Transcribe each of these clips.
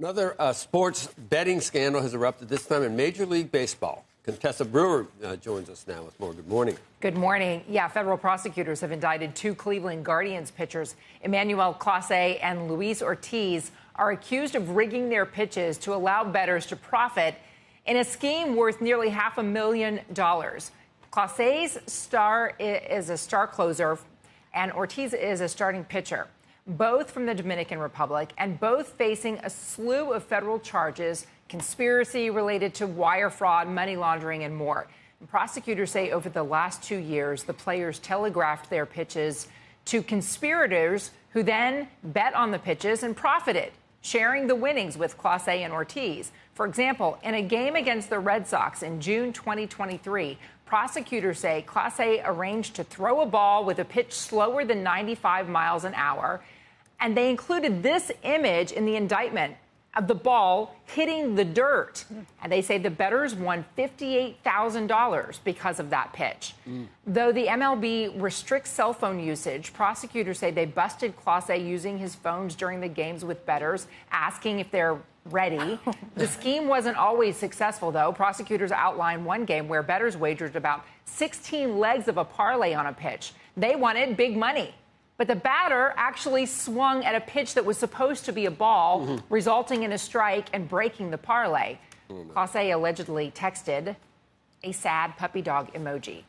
Another sports betting scandal has erupted, this time in Major League Baseball. Contessa Brewer joins us now with more. Good morning. Good morning. Yeah, federal prosecutors have indicted two Cleveland Guardians pitchers, Emmanuel Clase and Luis Ortiz, are accused of rigging their pitches to allow bettors to profit in a scheme worth nearly $500,000. Clase's star is a star closer, and Ortiz is a starting pitcher, both from the Dominican Republic, and both facing a slew of federal charges, conspiracy related to wire fraud, money laundering, and more. And prosecutors say over the last 2 years, the players telegraphed their pitches to conspirators who then bet on the pitches and profited, sharing the winnings with Clase and Ortiz. For example, in a game against the Red Sox in June 2023, prosecutors say Clase arranged to throw a ball with a pitch slower than 95 miles an hour, and they included this image in the indictment of the ball hitting the dirt. And they say the bettors won $58,000 because of that pitch. Though the MLB restricts cell phone usage, prosecutors say they busted Clase using his phones during the games with bettors, asking if they're ready. The scheme wasn't always successful, though. Prosecutors outlined one game where bettors wagered about 16 legs of a parlay on a pitch. They wanted big money. But the batter actually swung at a pitch that was supposed to be a ball, resulting in a strike and breaking the parlay. Clase allegedly texted a sad puppy dog emoji.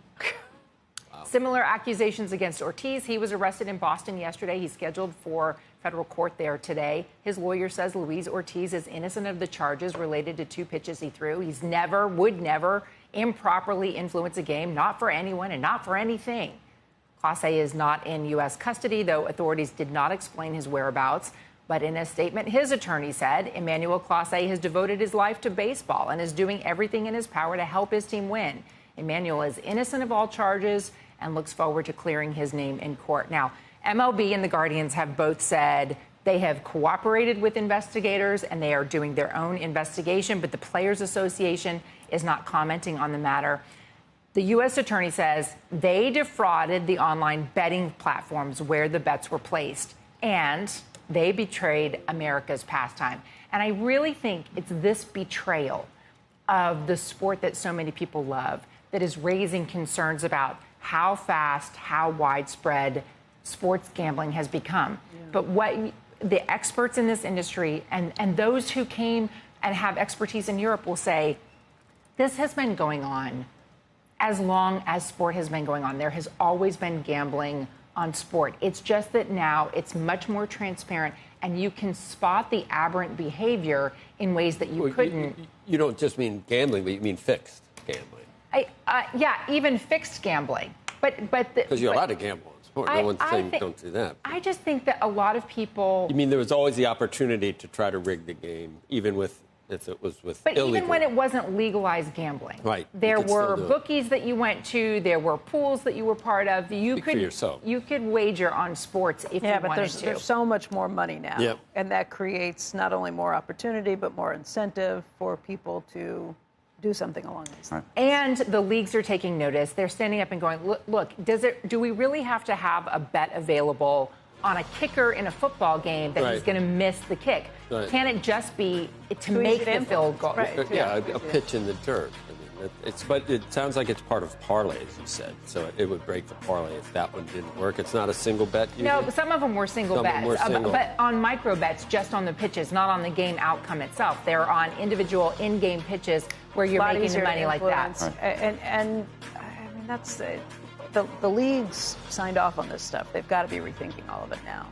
Wow. Similar accusations against Ortiz. He was arrested in Boston yesterday. He's scheduled for federal court there today. His lawyer says Luis Ortiz is innocent of the charges related to two pitches he threw. He's would never improperly influence a game, not for anyone and not for anything. Clase is not in U.S. custody, though authorities did not explain his whereabouts. But in a statement, his attorney said Emmanuel Clase has devoted his life to baseball and is doing everything in his power to help his team win. Emmanuel is innocent of all charges and looks forward to clearing his name in court. Now, MLB and the Guardians have both said they have cooperated with investigators and they are doing their own investigation, but the Players Association is not commenting on the matter. The U.S. attorney says they defrauded the online betting platforms where the bets were placed, and they betrayed America's pastime. And I really think it's this betrayal of the sport that so many people love that is raising concerns about how fast, how widespread sports gambling has become. Yeah. But what the experts in this industry and those who came and have expertise in Europe will say, this has been going on as long as sport has been going on. There has always been gambling on sport. It's just that now it's much more transparent and you can spot the aberrant behavior in ways that you couldn't. You don't just mean gambling, but you mean fixed gambling. Yeah, even fixed gambling. Because you're allowed to gamble on sport. No one's saying don't do that. I just think that a lot of people. You mean there was always the opportunity to try to rig the game, even if it was with But illegal. Even when it wasn't legalized gambling, right? There were bookies that you went to, there were pools that you were part of. You could wager on sports if you wanted to. Yeah, but there's so much more money now, yep. And that creates not only more opportunity but more incentive for people to do something along these lines. And the leagues are taking notice. They're standing up and going, look, do we really have to have a bet available on a kicker in a football game that he's going to miss the kick? Right. Can it just be to make the field goal? Right. Yeah, a pitch in the dirt. I mean, but it sounds like it's part of parlay, as you said. So it would break the parlay if that one didn't work. It's not a single bet usually? No, some of them were single bets. But on micro bets, just on the pitches, not on the game outcome itself. They're on individual in-game pitches where you're making the money like that. Right. And I mean, that's the leagues signed off on this stuff. They've got to be rethinking all of it now.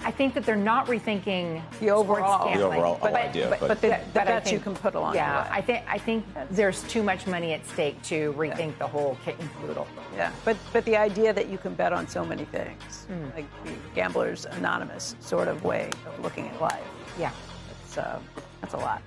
I think that they're not rethinking the overall idea. But the bets you can put along. Yeah, I think there's too much money at stake to rethink the whole kit and caboodle. Yeah, but the idea that you can bet on so many things, like the Gambler's Anonymous sort of way of looking at life. Yeah, that's a lot.